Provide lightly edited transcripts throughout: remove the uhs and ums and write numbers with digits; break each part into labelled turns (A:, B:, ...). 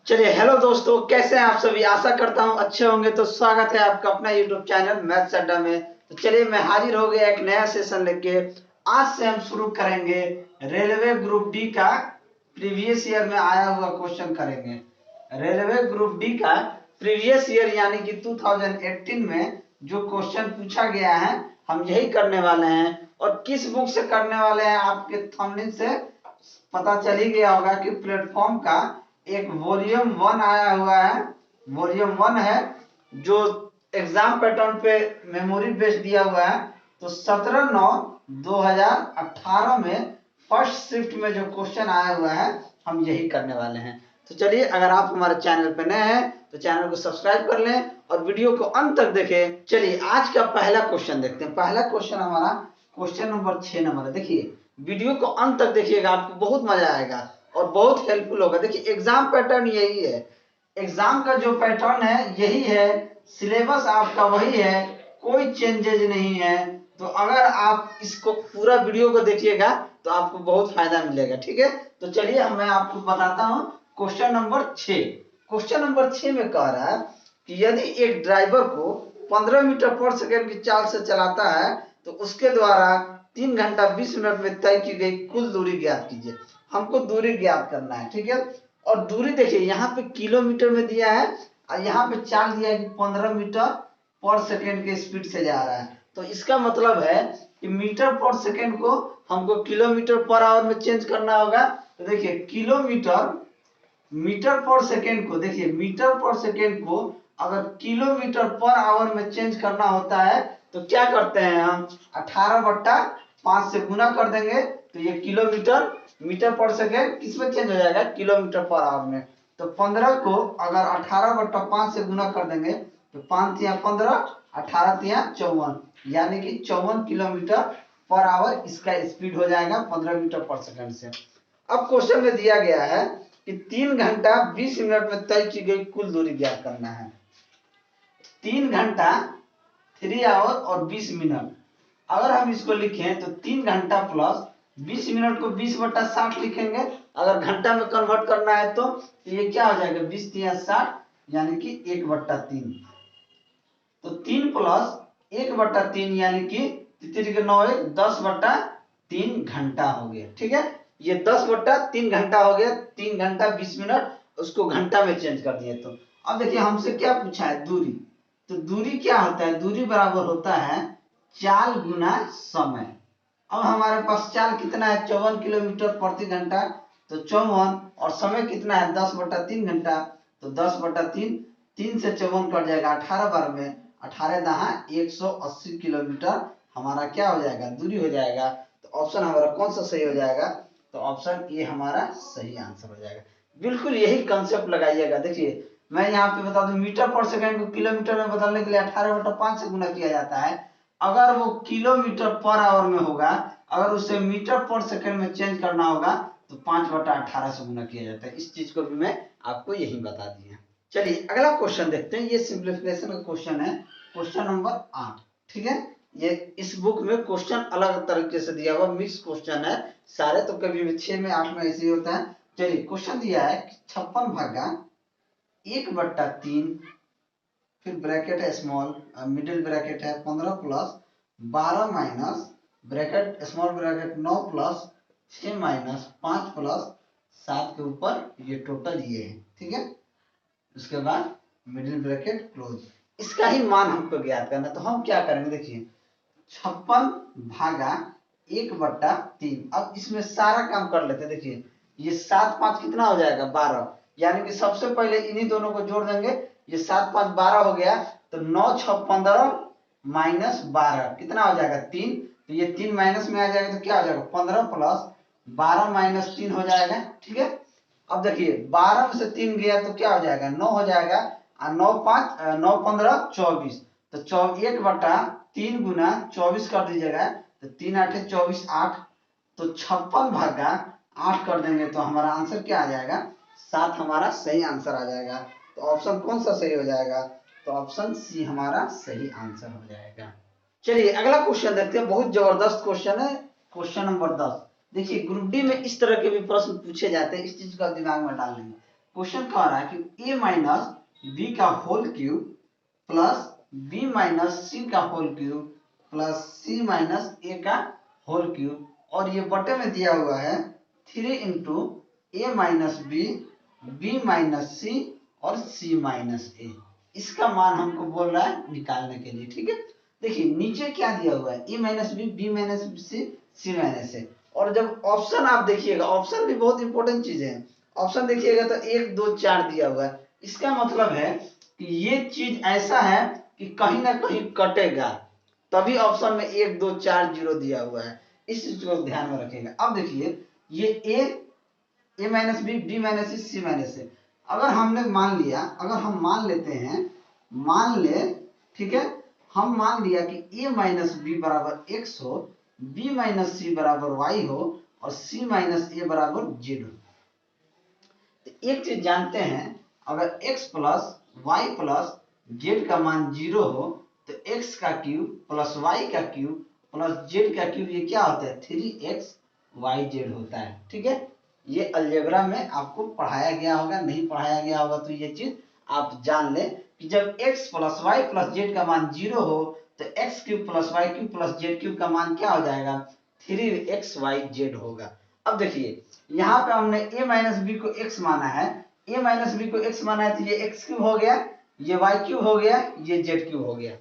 A: चलिए हेलो दोस्तों, कैसे हैं आप सभी। आशा करता हूं अच्छे होंगे। तो स्वागत है आपका अपना यूट्यूब चैनल मैथ्स अड्डा में। तो चलिए मैं हाजिर हो गया एक नया सेशन लेके। आज से हम शुरू करेंगे रेलवे ग्रुप डी का प्रीवियस ईयर में आया हुआ क्वेश्चन करेंगे। रेलवे ग्रुप डी का प्रीवियस ईयर यानी कि 2018 में जो क्वेश्चन पूछा गया है हम यही करने वाले हैं। और किस बुक से करने वाले हैं आपके थंबनेल से पता चल ही गया होगा कि प्लेटफॉर्म का एक वॉल्यूम 1 आया हुआ है। वॉल्यूम 1 है जो एग्जाम पैटर्न पे मेमोरी बेस दिया हुआ है। तो 17/9/2018 में फर्स्ट शिफ्ट में जो क्वेश्चन आया हुआ है हम यही करने वाले हैं। तो चलिए, अगर आप हमारे चैनल पे नए हैं तो चैनल को सब्सक्राइब कर लें और वीडियो को अंत तक देखें। चलिए आज का पहला क्वेश्चन देखते हैं। पहला क्वेश्चन हमारा क्वेश्चन नंबर 6 नंबर है। देखिए वीडियो को अंत तक देखिएगा, आपको बहुत मजा आएगा और बहुत हेल्पफुल होगा। देखिए एग्जाम पैटर्न यही है, एग्जाम का जो पैटर्न है यही है, सिलेबस आपका वही है, कोई चेंजेज नहीं है। तो अगर आप इसको पूरा वीडियो को देखिएगा तो आपको बहुत फायदा मिलेगा। ठीक है, तो चलिए मैं आपको बताता हूँ क्वेश्चन नंबर 6। क्वेश्चन नंबर 6 में कह रहा है कि यदि एक ड्राइवर को 15 मीटर पर सेकेंड की चाल से चलाता है तो उसके द्वारा 3 घंटा 20 मिनट में तय की गई कुल दूरी ज्ञात कीजिए। हमको दूरी ज्ञात करना है। ठीक है, और दूरी देखिए यहाँ पे किलोमीटर में दिया है और यहाँ पे चाल दिया है कि 15 मीटर पर सेकेंड के स्पीड से जा रहा है। तो इसका मतलब है कि मीटर पर सेकेंड को हमको किलोमीटर पर आवर में चेंज करना होगा। तो देखिए किलोमीटर मीटर पर सेकेंड को, देखिए मीटर पर सेकेंड को अगर किलोमीटर पर आवर में चेंज करना होता है तो क्या करते हैं हम 18/5 से गुना कर देंगे। तो ये किलोमीटर मीटर पर सेकेंड किस में चेंज हो जाएगा, किलोमीटर पर आवर में। तो 15 को अगर 18/5 से गुना कर देंगे तो 5 तिया 15, 18 तिया 54, यानी कि 54 किलोमीटर पर आवर इसका स्पीड हो जाएगा 15 मीटर पर सेकेंड से। अब क्वेश्चन में दिया गया है कि 3 घंटा 20 मिनट में तय की गई कुल दूरी ज्ञात करना है। 3 घंटा 3 आवर और 20 मिनट अगर हम इसको लिखें तो 3 घंटा प्लस 20 मिनट को 20/60 लिखेंगे। अगर घंटा में कन्वर्ट करना है तो ये क्या हो जाएगा 20 तिया 60 यानी कि 1/3। तो 3 प्लस 1/3 यानी कि 3 के 9 10/3 घंटा हो गया। ठीक है, ये 10/3 घंटा हो गया। 3 घंटा 20 मिनट उसको घंटा में चेंज कर दिए। तो अब देखिए हमसे क्या पूछा है, दूरी। तो दूरी क्या होता है, दूरी बराबर होता है चाल गुना समय। अब हमारे पास चाल कितना है 54 किलोमीटर प्रति घंटा। तो 54 और समय कितना है 10/3 घंटा। तो 10/3 3 से 54 कट जाएगा 18 बार में, 18 दहा 180 किलोमीटर हमारा क्या हो जाएगा, दूरी हो जाएगा। तो ऑप्शन हमारा कौन सा सही हो जाएगा, तो ऑप्शन ए हमारा सही आंसर हो जाएगा। बिल्कुल यही कंसेप्ट लगाइएगा। देखिए मैं यहाँ पे बता दूं मीटर पर सेकंड को किलोमीटर में बदलने के लिए 18/5 से गुना किया जाता है। अगर वो किलोमीटर पर आवर में होगा, अगर उसे मीटर पर सेकंड में चेंज करना होगा तो 5/18 से गुना किया जाता है। इस चीज को भी मैं आपको यही बता दिया। चलिए अगला क्वेश्चन देखते हैं। ये सिंप्लीफिकेशन का क्वेश्चन है, क्वेश्चन नंबर 8। ठीक है, ये इस बुक में क्वेश्चन अलग तरीके से दिया हुआ मिक्स क्वेश्चन है सारे। तो कभी 6 में 8 में ऐसे ही होता है। चलिए क्वेश्चन दिया है 56/1/3, फिर ब्रैकेट है स्मॉल, मिडिल ब्रैकेट है 15 plus 12 minus bracket small bracket 9 plus 6 minus 5 plus 7 के ऊपर ये टोटल ये है। ठीक है, उसके बाद मिडिल ब्रैकेट क्लोज। इसका ही मान हमको ज्ञात करना है। तो हम क्या करेंगे, देखिए 56/1/3। अब इसमें सारा काम कर लेते हैं। देखिए ये 7 5 कितना हो जाएगा 12, यानी कि सबसे पहले इन्हीं दोनों को जोड़ देंगे। ये 7 5 12 हो गया। तो 9 6 15 माइनस 12 कितना हो जाएगा 3। तो ये 3 माइनस में आ जाएगा तो क्या हो जाएगा 15 प्लस 12 माइनस 3 हो जाएगा। ठीक है, अब देखिए 12 में से 3 गया तो क्या हो जाएगा 9 हो जाएगा। और 9 5 9 15 24। तो 1/3 गुना 24 कर दीजिएगा। तो 3 8 24 8। तो 56/8 कर देंगे तो हमारा आंसर क्या आ जाएगा 7 हमारा सही आंसर आ जाएगा। तो ऑप्शन कौन सा सही हो जाएगा, तो ऑप्शन सी हमारा सही आंसर हो जाएगा। चलिए अगला क्वेश्चन देखते हैं। बहुत जबरदस्त क्वेश्चन है, क्वेश्चन नंबर 10। देखिए ग्रुप डी में इस तरह के भी प्रश्न पूछे जाते हैं, इस चीज का दिमाग में डाल लेंगे। क्वेश्चन कह रहा है कि a माइनस बी का whole cube plus b minus C का whole cube plus c minus a का होल क्यूब, और ये बटे में दिया हुआ है 3 into A minus B minus C और c माइनस ए। इसका मान हमको बोल रहा है निकालने के लिए। ठीक है, देखिए नीचे क्या दिया हुआ है, ए minus B minus C C minus A. और जब ऑप्शन आप देखिएगा, ऑप्शन भी बहुत इंपॉर्टेंट चीज है। ऑप्शन देखिएगा तो 1 2 4 दिया हुआ है। इसका मतलब है कि ये चीज ऐसा है कि कहीं ना कहीं कटेगा, तभी ऑप्शन में 1 2 4 0 दिया हुआ है। इस चीज को ध्यान में रखिएगा। अब देखिए ये ए minus B minus C minus ए, अगर हमने मान लिया, अगर हम मान लेते हैं, मान ले, ठीक है, हम मान लिया कि a माइनस बी बराबर x हो, b माइनस सी बराबर y हो और c माइनस ए बराबर z हो। तो एक चीज जानते हैं, अगर x plus Y plus Z का मान 0 हो तो x का क्यूब प्लस y का क्यूब प्लस z का क्यूब ये क्या होता है 3xyz होता है। ठीक है, ये अलजेब्रा में आपको पढ़ाया गया होगा, नहीं पढ़ाया गया होगा तो ये चीज आप जान ले कि जब x plus Y plus Z का मान 0 हो तो x cube plus Y cube plus Z cube का मान क्या हो जाएगा 3xyz होगा। अब देखिए यहाँ पे हमने a माइनस बी को x माना है, a माइनस बी को x माना है तो ये x क्यूब हो गया, ये y क्यूब हो गया, ये z क्यूब हो गया।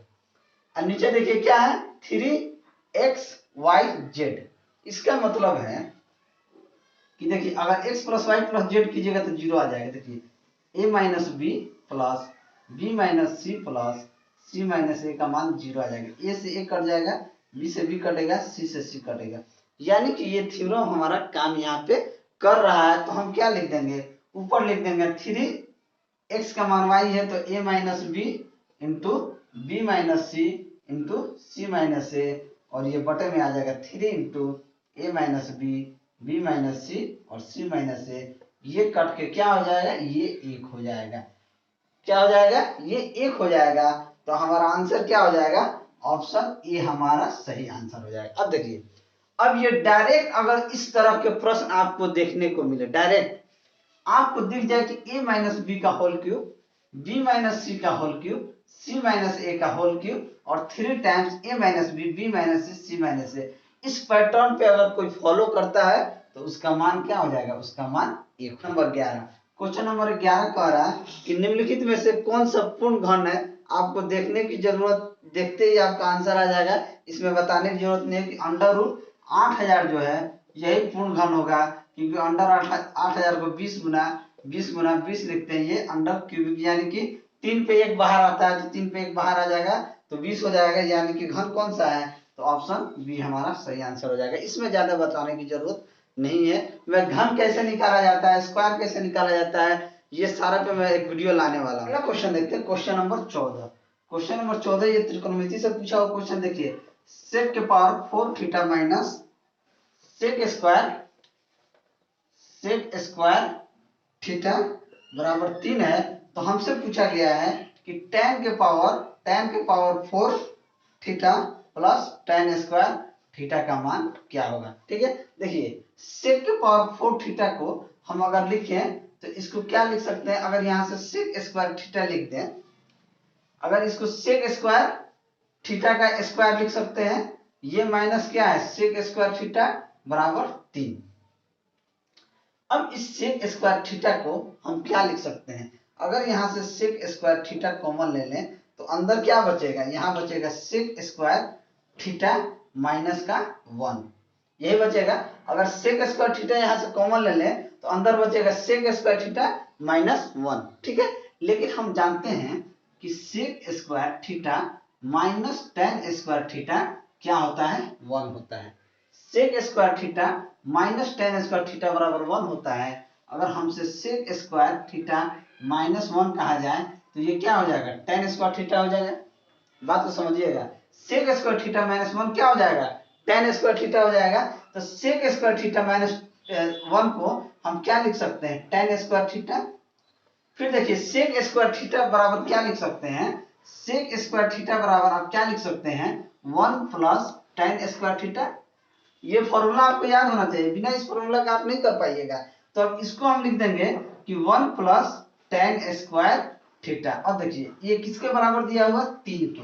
A: और नीचे देखिए क्या है 3xyz। इसका मतलब है कि देखिए अगर x plus Y plus Z कीजिएगा तो 0 आ जाएगा। देखिए a minus B plus B minus C plus C minus A का मान 0 आ जाएगा। a से a कट जाएगा, b से b कटेगा, c से c कटेगा, यानी कि ये थ्योरम हमारा काम यहाँ पे कर रहा है। तो हम क्या लिख देंगे, ऊपर लिख देंगे 3x का मान y है तो a minus B into B minus C into C minus A, और ये बटे में आ जाएगा 3 into A minus B minus C और सी माइनस ए। ये कट के क्या हो जाएगा, ये 1 हो जाएगा। क्या हो जाएगा, ये 1 हो जाएगा। तो हमारा आंसर क्या हो जाएगा, ऑप्शन ए हमारा सही आंसर हो जाएगा। अब देखिए, अब ये डायरेक्ट अगर इस तरह के प्रश्न आपको देखने को मिले, डायरेक्ट आपको दिख जाए कि a माइनस बी का whole cube, b minus C का whole cube, c minus A का होल क्यूब और 3 times a minus B minus C minus A, इस पैटर्न पे अगर कोई फॉलो करता है तो उसका मान क्या हो जाएगा, उसका मान 1। नंबर 11, क्वेश्चन नंबर 11 कह रहा है कि निम्नलिखित में से कौन सा पूर्ण घन है। आपको देखने की जरूरत, देखते ही आपका आंसर आ जाएगा, इसमें बताने की जरूरत नहीं है कि अंडर रूट 8000 जो है यही पूर्ण घन होगा, क्योंकि अंडर 8000 को 20 गुना 20 लिखते हैं, ये अंडर क्यूबिक, यानी कि 3 पे 1 बाहर आता है तो 3 पे 1 बाहर आ जाएगा तो 20 हो जाएगा, यानी कि घन कौन सा है, तो ऑप्शन बी हमारा सही आंसर हो जाएगा। इसमें ज्यादा बताने की जरूरत नहीं है। वह घन कैसे निकाला जाता है, स्क्वायर कैसे निकाला जाता है, ये सारा पे मैं एक वीडियो लाने वाला हूँ। अगला क्वेश्चन देखते हैं, क्वेश्चन नंबर 14। क्वेश्चन नंबर 14 ये त्रिकोणमिति से पूछा हुआ क्वेश्चन। देखिए सेक के power 4 theta minus sec square theta बराबर 3 है, तो हमसे पूछा गया है कि tan के power 4 theta plus tan square theta का मान क्या होगा। ठीक है, देखिए सेक के पावर 4 थीटा को हम अगर लिखें तो इसको क्या लिख सकते हैं, अगर यहाँ से सेक स्क्वायर थीटा लिख दें, अगर इसको सेक स्क्वायर थीटा का स्क्वायर लिख सकते हैं, ये माइनस क्या है सेक स्क्वायर थीटा बराबर 3। अब इस सेक स्क्वायर थीटा को हम क्या लिख सकते हैं, अगर यहाँ से सेक स्क्वायर थीटा कॉमन ले लें तो अंदर क्या बचेगा, यहाँ बचेगा सेक स्क्वायर थीटा माइनस का 1, यही बचेगा। अगर सेक स्क्वायर थीटा यहाँ से कॉमन ले लें तो अंदर बचेगा सेक स्क्वायर थीटा माइनस 1। ठीक है, लेकिन हम जानते हैं कि sec square theta minus tan square theta क्या होता है, 1 होता है। Sec square theta minus tan square theta बराबर 1 होता है। अगर हमसे सेक स्क्वायर थीटा माइनस 1 कहा जाए तो ये क्या हो जाएगा, tan स्क्वायर थीटा हो जाएगा। बात को समझिएगा, सेक स्क्वायर थीटा माइनस 1 क्या हो जाएगा, tan स्क्वायर थीटा हो जाएगा। तो सेक स्क्वायर थीटा माइनस 1 को हम क्या लिख सकते हैं, tan स्क्वायर थीटा। फिर देखिए सेक स्क्वायर थीटा बराबर क्या लिख सकते हैं, सेक स्क्वायर थीटा बराबर आप क्या लिख सकते हैं 1 प्लस tan स्क्वायर थीटा। ये फॉर्मूला आपको याद होना चाहिए, बिना इस फॉर्मूला का आप नहीं कर पाइएगा। तो अब इसको हम लिख देंगे कि 1 प्लस टेन स्क्वायर थीटा। अब देखिए ये किसके बराबर दिया हुआ, 3 के।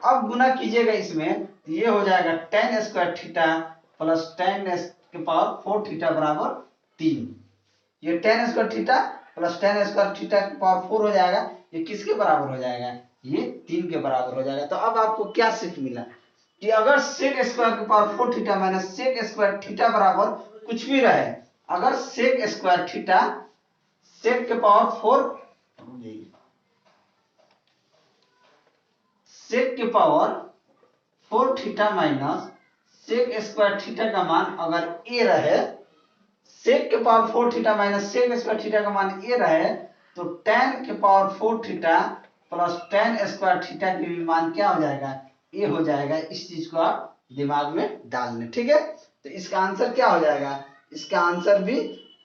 A: अब गुना कीजिएगा इसमें तो ये हो जाएगा ten square theta plus ten के पावर 4 थीटा बराबर 3। ये ten square theta plus tan square theta के पावर 4 हो जाएगा। ये किसके बराबर हो जाएगा, ये 3 के बराबर हो जाएगा। तो अब आपको क्या सीख मिला कि अगर सेक स्क्वायर के power 4 theta minus sec square theta बराबर कुछ भी रहे, अगर सेक स्क्वायर थीटा सेक के पावर 4 सेक के power 4 theta minus sec square theta का मान अगर ए रहे, सेक के power 4 theta minus sec square theta का मान ए रहे, तो टेन के power 4 theta plus tan square theta के भी मान क्या हो जाएगा, ए हो जाएगा। इस चीज को आप दिमाग में डाल लें, ठीक है। तो इसका आंसर क्या हो जाएगा, इसका आंसर भी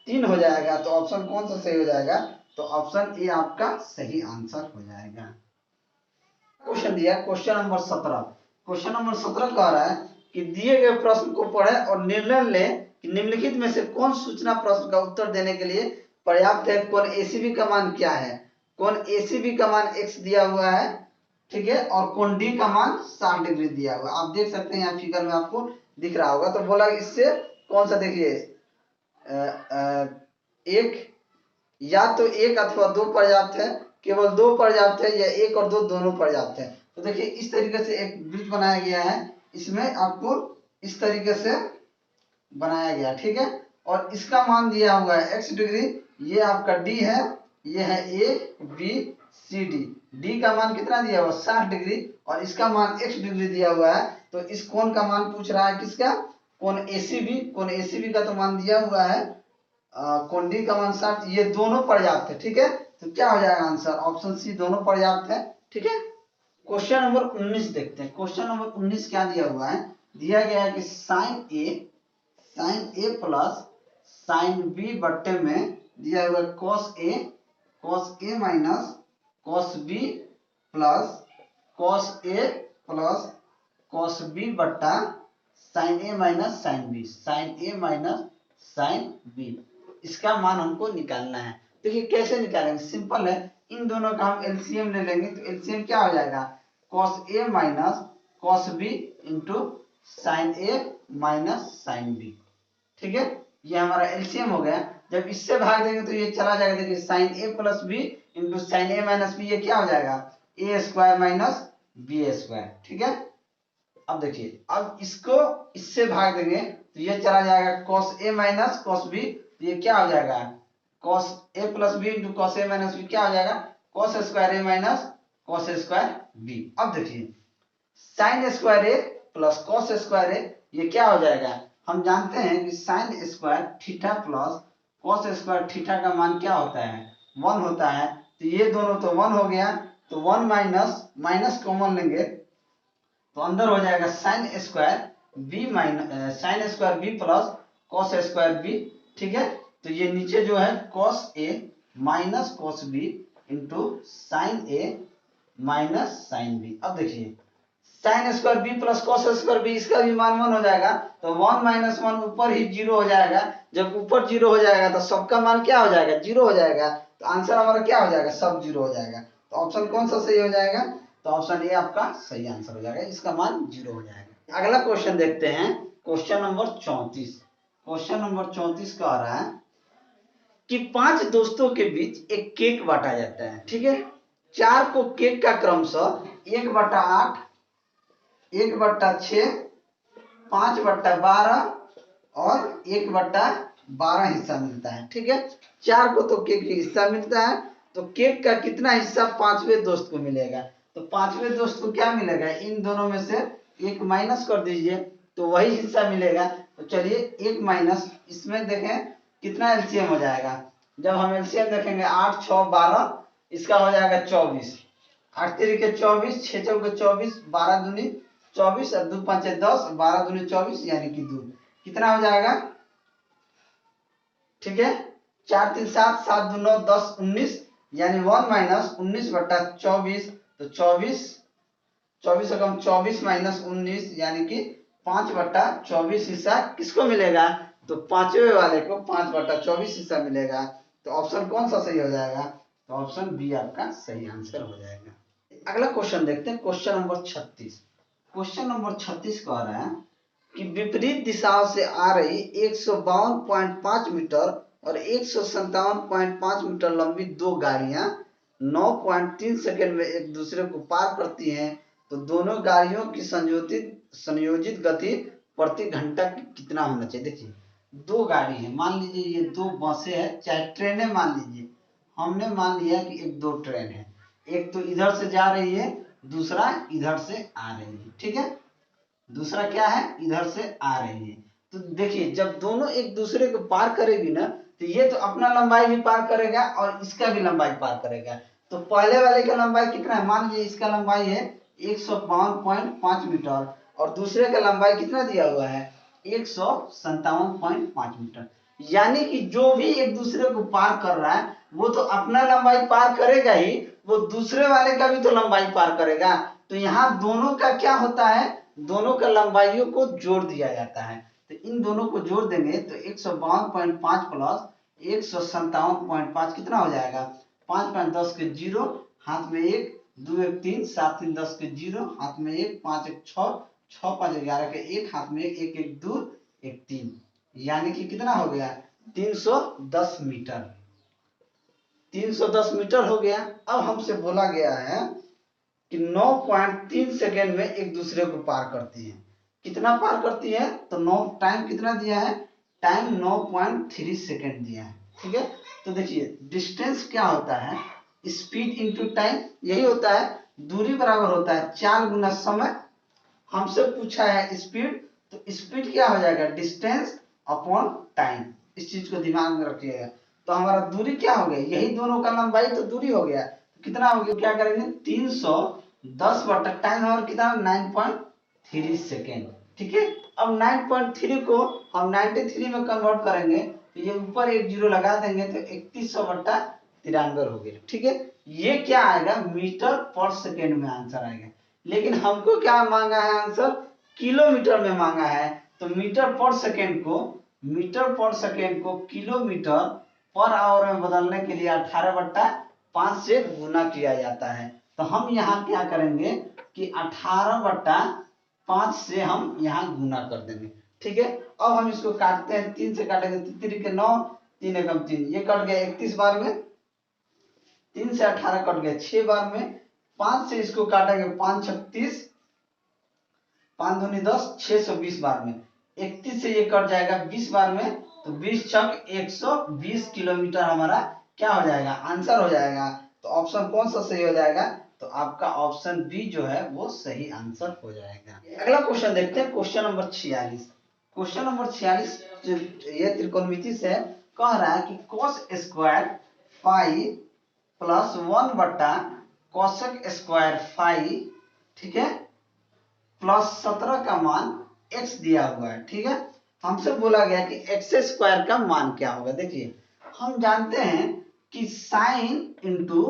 A: 3 हो जाएगा। तो ऑप्शन कौन सा सही हो जाएगा, तो ऑप्शन ए आपका सही आंसर हो जाएगा। क्वेश्चन दिया क्वेश्चन नंबर 17। क्वेश्चन नंबर 17 कह रहा है कि दिए गए प्रश्न को पढ़ें और निर्णय लें कि निम्नलिखित में से कौन सूचना प्रश्न का उत्तर देने के लिए पर्याप्त है। कौन एसीबी का मान क्या है, कौन एसीबी का मान x दिया हुआ है, ठीक है, और कौन डी का मान 60 डिग्री दिया हुआ है। आप देख सकते हैं यहाँ फिगर में आपको दिख रहा होगा। तो बोला इससे कौन सा, देखिए एक या तो एक अथवा दो पर्याप्त है, केवल दो पर्याप्त है, या एक और दो दोनों पर्याप्त है। तो देखिए इस तरीके से एक वृत्त बनाया गया है, इसमें आपको इस तरीके से बनाया गया, ठीक है। और इसका मान दिया हुआ है x डिग्री, ये आपका d है, ये है a b c d। d का मान कितना दिया हुआ, 60 डिग्री, और इसका मान x डिग्री दिया हुआ है। तो इस कोण का मान पूछ रहा है, किसका, कोण ACB। कोण ACB का तो मान दिया हुआ है, कोण D का मान 60। ये दोनों पर्याप्त है, ठीक है। तो क्या हो जाएगा आंसर, ऑप्शन सी दोनों पर्याप्त है, ठीक है। क्वेश्चन नंबर 19 देखते हैं। क्वेश्चन नंबर 19 क्या दिया हुआ है, दिया गया है कि sine A plus sine B बट्टे में दिया हुआ cos A minus cos B plus cos B बट्टा sine A minus sine B. इसका मान हमको निकालना है। देखिए कैसे निकालेंगे, सिंपल है, इन दोनों का हम एलसीएम ले लेंगे। तो एलसीएम क्या हो जाएगा, cos A minus cos B into sine A minus sine B, ठीक है। ये हमारा एलसीएम हो गया। जब इससे भाग देंगे तो ये चला जाएगा, देखिए sign A plus B into sine A minus B, ये क्या हो जाएगा, ए स्क्वायर माइनस बी स्क्वायर, ठीक है। अब देखिए अब इसको इससे भाग देंगे तो ये चला जाएगा cos a minus cos b। तो ये क्या हो जाएगा, cos a plus B into cos A minus B, क्या हो जाएगा, cos square A minus cos square B. अब देखिए sine square A plus cos square A, ये क्या हो जाएगा, हम जानते हैं कि sine square theta plus cos square theta का मान क्या होता है, 1 होता है। तो ये दोनों तो 1 हो गया, तो 1 माइनस कॉमन लेंगे तो अंदर हो जाएगा sine square B plus cos square B, ठीक है। तो ये नीचे जो है cos a minus cos B into sine A minus sine B. अब देखिए sine square B plus cos square B, इसका भी मान 1 हो जाएगा। तो 1 माइनस 1 ऊपर ही 0 हो जाएगा। जब ऊपर 0 हो जाएगा तो सबका मान क्या हो जाएगा, 0 हो जाएगा। तो आंसर हमारा क्या हो जाएगा, सब 0 हो जाएगा। तो ऑप्शन कौन सा सही हो जाएगा, तो ऑप्शन ए आपका सही आंसर हो जाएगा, इसका मान 0 हो जाएगा। अगला क्वेश्चन देखते हैं, क्वेश्चन नंबर 34। क्वेश्चन नंबर 34 कह रहा है कि 5 दोस्तों के बीच एक केक बांटा जाता है, ठीक है। 4 को केक का क्रमशः 1/8, 1/6, 5/12 और 1/12 हिस्सा मिलता है, ठीक है। 4 को तो केक हिस्सा मिलता है, तो केक का कितना हिस्सा 5वें दोस्त को मिलेगा। तो 5वें दोस्त को क्या मिलेगा, इन दोनों में से एक माइनस कर दीजिए तो वही हिस्सा मिलेगा। तो चलिए एक माइनस, इसमें देखें कितना एलसीएम हो जाएगा। जब हम एलसीएम देखेंगे 8 6 12, इसका हो जाएगा 24, 8 3 24, 6 4 24, 12 दूनी 24 और 2 5 10, 12 दूनी 24 यानी कि 2, कितना हो जाएगा, ठीक है। 4 3 7, 7 2 9 10 19 यानी 1 माइनस 19/24। तो 24 से कम 24 माइनस 19 यानी कि 5/24 हिस्सा किसको मिलेगा, तो 5वें वाले को 5/24 हिस्सा मिलेगा। तो ऑप्शन कौन सा सही हो जाएगा? तो ऑप्शन बी आपका सही आंसर हो जाएगा। अगला क्वेश्चन देखते हैं, क्वेश्चन नंबर 36। क्वेश्चन नंबर 36 कह रहा है कि विपरीत दिशाओं से आ रही 152.5 मीटर और 157.5 मीटर लंबी दो गाड़ियां 9.3 सेकंड में एक दूसरे को पार करती हैं, तो दोनों गाड़ियों की संयोजित गति प्रति घंटा कितना होना चाहिए? देखिए दो गाड़ी है, मान लीजिए ये दो बसें हैं, चाहे ट्रेनें मान लीजिए, हमने मान लिया कि एक दो ट्रेन है, एक तो इधर से जा रही है, दूसरा इधर से आ रही है, ठीक है, दूसरा क्या है, इधर से आ रही है। तो देखिए जब दोनों एक दूसरे को पार करेगी ना, तो ये तो अपना लंबाई भी पार करेगा और इसका भी लंबाई पार करेगा। तो पहले वाले का लंबाई कितना है, मान लीजिए इसका लंबाई है 152.5 मीटर और दूसरे का लंबाई कितना दिया हुआ है, 157.5 मीटर। यानी कि जो भी एक दूसरे को पार कर रहा है वो तो अपना लंबाई पार करेगा ही, वो दूसरे वाले का भी तो लंबाई पार करेगा। तो यहाँ दोनों का क्या होता है, दोनों का लंबाइयों को जोड़ दिया जाता है। तो इन दोनों को जोड़ देंगे तो 152.5 प्लस 157.5 कितना हो जाएगा, 5 5 10 के 0, हाथ में 1, 2 1 3, 7 3 10 के 0, हाथ में 1, 5 1 6, 6 5 11 के 1, हाथ में 1 1 1 2 1 3, यानी कि कितना हो गया, 310 मीटर। 310 मीटर हो गया। अब हमसे बोला गया है कि 9.3 सेकेंड में एक दूसरे को पार करती है। कितना पार करती है, तो 9 टाइम कितना दिया है, टाइम 9.3 सेकेंड दिया है, ठीक है। तो देखिए डिस्टेंस क्या होता है, स्पीड इंटू टाइम, यही होता है। दूरी बराबर होता है 4 गुना समय। हमसे पूछा है स्पीड, तो स्पीड क्या हो जाएगा, डिस्टेंस अपॉन टाइम। इस चीज को दिमाग में रखिएगा। तो हमारा दूरी क्या हो गया, यही दोनों का लंबाई तो दूरी हो गया। तो कितना हो गया, क्या करेंगे, 310 बटा टाइम हमारा कितना, 9.3 सेकेंड, ठीक है। अब 9.3 को हम 93 में कन्वर्ट करेंगे, तो ये ऊपर एक जीरो लगा देंगे तो 3100 बटा 93 हो गया, ठीक है। ये क्या आएगा, मीटर पर सेकेंड में आंसर आएगा। लेकिन हमको क्या मांगा है आंसर, किलोमीटर में मांगा है। तो मीटर पर सेकेंड को किलोमीटर पर आवर में बदलने के लिए 18/5 से गुना किया जाता है। तो हम यहाँ क्या करेंगे कि 18/5 से हम यहाँ गुना कर देंगे, ठीक है। अब हम इसको काटते हैं, 3 से काटेंगे, 3 के 9, 3 एकम 3, ये कट गया 31 बार में, 3 से 18 कट गया 6 बार में, 5 से इसको काटेंगे 5 36, 5 दूनी 10, 620 बार में, 31 से ये कट जाएगा 20 बार में, तो 20 छक 120 किलोमीटर हमारा क्या हो जाएगा, आंसर हो जाएगा। तो ऑप्शन कौन सा सही हो जाएगा, तो आपका ऑप्शन बी जो है वो सही आंसर हो जाएगा। अगला क्वेश्चन देखते हैं, क्वेश्चन नंबर 46। क्वेश्चन नंबर 46 ये त्रिकोणमिति से कह रहा है कि cos स्क्वायर फाई प्लस 1 बटा कोसेक स्क्वायर फाई, ठीक है, प्लस 17 का मान x दिया हुआ है, ठीक है। हमसे बोला गया कि एक्स स्क्वायर का मान क्या होगा। देखिए हम जानते हैं कि साइन इंटू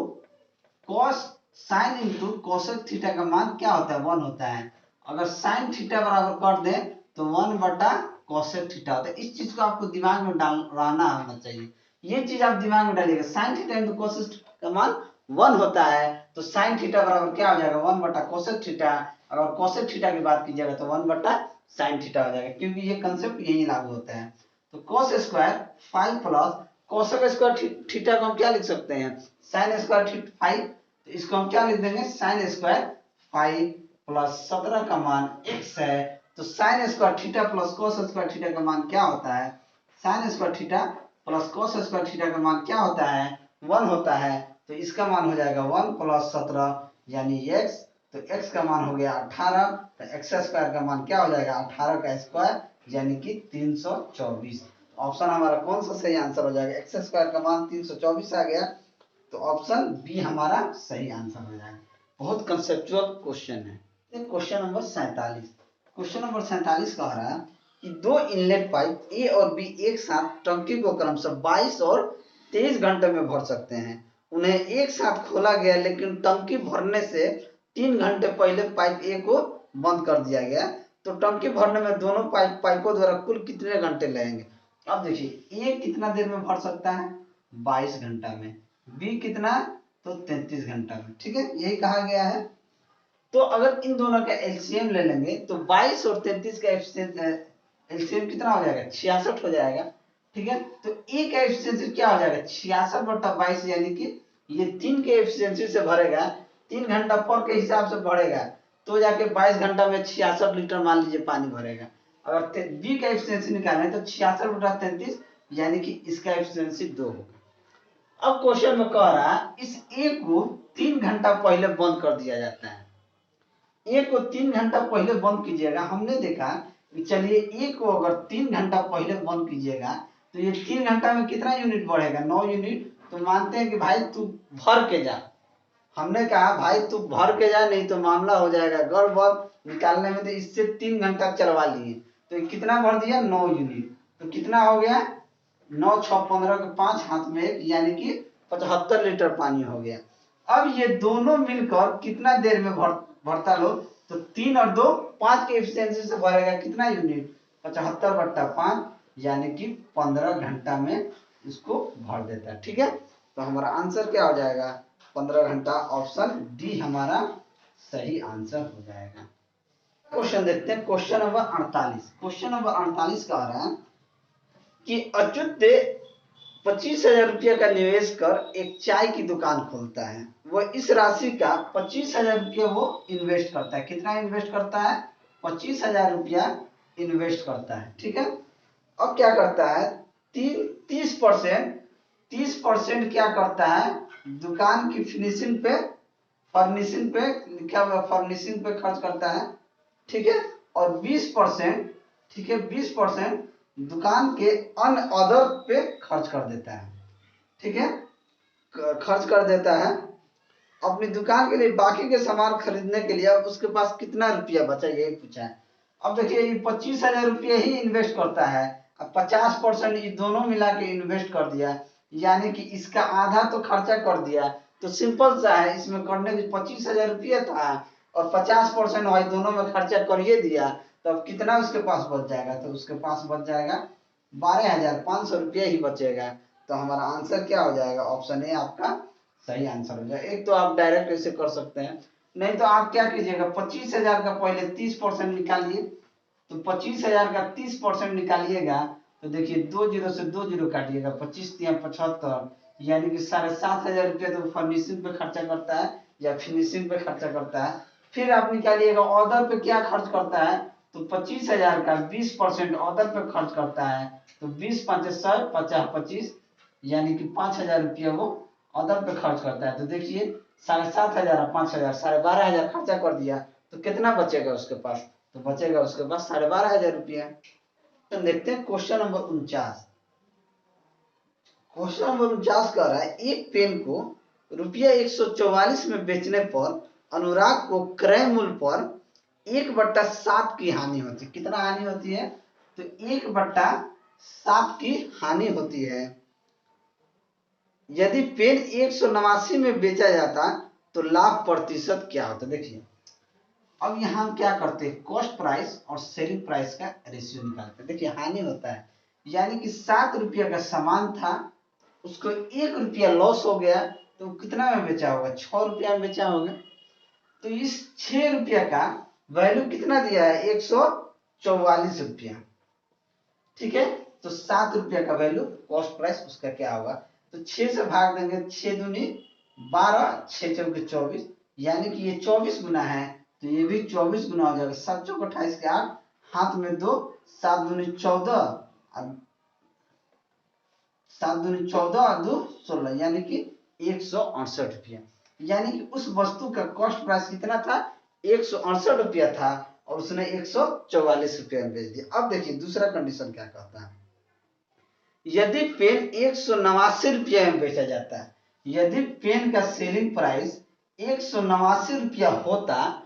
A: कोसेक थीटा का मान क्या होता है, 1 होता है। अगर साइन थीटा बराबर कर दें तो 1 बटा कोसेक थीटा होता है। इस चीज को आपको दिमाग में रहना होना चाहिए, ये चीज आप दिमाग में डालिएगा। साइन थीटा इंटू कोसेक का मान 1 होता है, तो साइन थीटा बराबर क्या हो जाएगा, 1 बटा कोसेक थीटा। अगर कोसेक थीटा की बात कीजिएगा तो 1 बटा साइन थीटा हो जाएगा, क्योंकि ये कंसेप्ट यही लागू होता है। तो cos square 5 plus cosec square theta को हम क्या लिख सकते हैं, साइन स्क्वायर 5, तो इसको हम क्या लिख देंगे, साइन स्क्वायर 5 प्लस 17 का मान x है। तो sign square theta plus cos square theta का मान क्या होता है, sign square theta plus cos square theta का मान क्या होता है, 1 होता है। तो इसका मान हो जाएगा 1 प्लस 17 यानी x। तो x का मान हो गया 18, तो एक्स स्क्वायर का मान क्या हो जाएगा, 18 का स्क्वायर यानी कि 324। ऑप्शन हमारा कौन सा सही आंसर हो जाएगा, एक्स स्क्वायर का मान 324 आ गया, तो ऑप्शन बी हमारा सही आंसर हो जाएगा। बहुत कंसेप्चुअल क्वेश्चन है। Question number 47। क्वेश्चन नंबर 47 कह रहा है कि दो इनलेट पाइप ए और बी एक साथ टंकी को क्रमशः 22 और 23 घंटे में भर सकते हैं। उन्हें एक साथ खोला गया, लेकिन टंकी भरने से 3 घंटे पहले पाइप ए को बंद कर दिया गया। तो टंकी भरने में दोनों पाइपों द्वारा कुल कितने घंटे लगेंगे। अब देखिए ए कितना देर में भर सकता है, 22 घंटा में, बी कितना तो 33 घंटा में। ठीक है, यही कहा गया है। तो अगर इन दोनों का एलसीएम ले लेंगे तो 22 और 33 का एलसीएम कितना हो जाएगा 66 हो जाएगा। ठीक है, तो ए का एफिशिएंसी क्या हो जाएगा 66/22, यानी कि ये 3 के एफिशिएंसी से भरेगा, 3 घंटा पर के हिसाब से भरेगा, तो जाके 22 घंटा में 66 लीटर मान लीजिए पानी भरेगा। अगर बी का एफिशिएंसी निकालना है तो 66/33, यानी कि इसका एफिशिएंसी 2 होगा। अब क्वेश्चन में कह रहा है इस ए को 3 घंटा पहले बंद कर दिया जाता है। ए को 3 घंटा पहले बंद कीजिएगा। हमने देखा कि चलिए ए को अगर 3 घंटा पहले बंद कीजिएगा तो ये 3 घंटा में कितना यूनिट बढ़ेगा 9 यूनिट। तो मानते हैं कि भाई तू भर के जा। हमने कहा भाई तू भर के जा, नहीं तो मामला हो जाएगा गड़बड़ निकालने में। तो इससे 3 घंटा चलवा लिए तो ये कितना भर दिया 9 यूनिट। तो कितना हो गया 9 6 15 के 5 हाथ में 1, यानी कि 75 लीटर पानी हो गया। अब ये दोनों मिलकर कितना देर में भरता लो तो 3 और 2 5 के एफिशिएंसी से भरेगा कितना यूनिट 75/5, यानी कि 15 घंटा में इसको भर देता है। ठीक है, तो हमारा आंसर क्या हो जाएगा 15 घंटा। ऑप्शन डी हमारा सही आंसर हो जाएगा। क्वेश्चन देखते हैं, क्वेश्चन नंबर 48। क्वेश्चन नंबर 48 कह रहा है कि अच्युत 25,000 रुपया का निवेश कर एक चाय की दुकान खोलता है। वह इस राशि का 25,000 रुपया वो इन्वेस्ट करता है। कितना इन्वेस्ट करता है 25,000 रुपया इन्वेस्ट करता है। ठीक है, अब क्या करता है 30% क्या करता है दुकान की फर्निशिंग पे लिखा हुआ फर्निशिंग पे खर्च करता है। ठीक है, और 20%, ठीक है 20% दुकान के अन्य अदर पे खर्च कर देता है। ठीक है, खर्च कर देता है अपनी दुकान के लिए। बाकी के सामान खरीदने के लिए अब उसके पास कितना रुपया बचा यही पूछा है। अब देखिए ये 25,000 रुपये ही इन्वेस्ट करता है। अब 50% ये दोनों मिला के इन्वेस्ट कर दिया, यानी कि इसका आधा तो खर्चा कर दिया। तो सिंपल सा है, इसमें करने के 25,000 रुपया था और 50% भाई दोनों में खर्चा करिए दिया, तो अब कितना उसके पास बच जाएगा तो उसके पास बच जाएगा 12,500 रुपया ही बचेगा। तो हमारा आंसर क्या हो जाएगा ऑप्शन ए आपका सही आंसर हो जाएगा। एक तो आप डायरेक्ट ऐसे कर सकते हैं, नहीं तो आप क्या कीजिएगा 25,000 का पहले 30% निकालिए। तो 25,000 का 30% निकालिएगा तो देखिए 2 जीरो से 2 जीरो काटिएगा, 25 या 75, यानी कि 7,500 रुपया तो फर्निशिंग पे खर्चा करता है या फिनिशिंग पे खर्चा करता है। फिर आप निकालिएगा ऑर्डर पे क्या खर्च करता है तो 25,000 का 20% ऑर्डर पे खर्च करता है। तो 20 5 100 50 25, यानी कि 5,000 रुपया वो ऑर्डर पे खर्च करता है। तो देखिए 7,500 और 5,000 12,500 खर्चा कर दिया, तो कितना बचेगा उसके पास तो बचेगा उसके पास 12,500 रुपया। तो देखते हैं क्वेश्चन नंबर 49। क्वेश्चन नंबर 49 कह रहा है एक पेन को रुपया 144 में बेचने पर अनुराग को क्रय मूल्य पर 1/7 की हानि होती है। कितना हानि होती है तो 1/7 की हानि होती है। यदि पेन 189 में बेचा जाता तो लाभ प्रतिशत क्या होता। देखिए अब यहाँ हम क्या करते हैं कॉस्ट प्राइस और सेलिंग प्राइस का रेशियो निकालते हैं। देखिए हानि होता है, यानी कि 7 रुपया का सामान था उसको 1 रुपया लॉस हो गया, तो कितना में बेचा होगा 6 रुपया में बेचा होगा। तो इस 6 रुपया का वैल्यू कितना दिया है 144 रुपया। ठीक है, तो 7 रुपया का वैल्यू कॉस्ट प्राइस उसका क्या होगा तो 6 से भाग देंगे, 6 दूनी 12 6 चौके 24, यानी कि ये 24 गुना है तो ये भी 24 गुना हो जाएगा। 7 चौक 28 के 8, हाथ में 2, 7 दूनी 14 और 7 दूनी 14 और 2 16, यानी कि 168 रुपया। यानी कि उस वस्तु का कॉस्ट प्राइस कितना था 168 रुपया था और उसने 144 रुपया में बेच दिया। अब देखिए दूसरा कंडीशन क्या कहता है, यदि पेन 189 रुपया में बेचा जाता है, यदि पेन का सेलिंग प्राइस 189 रुपया होता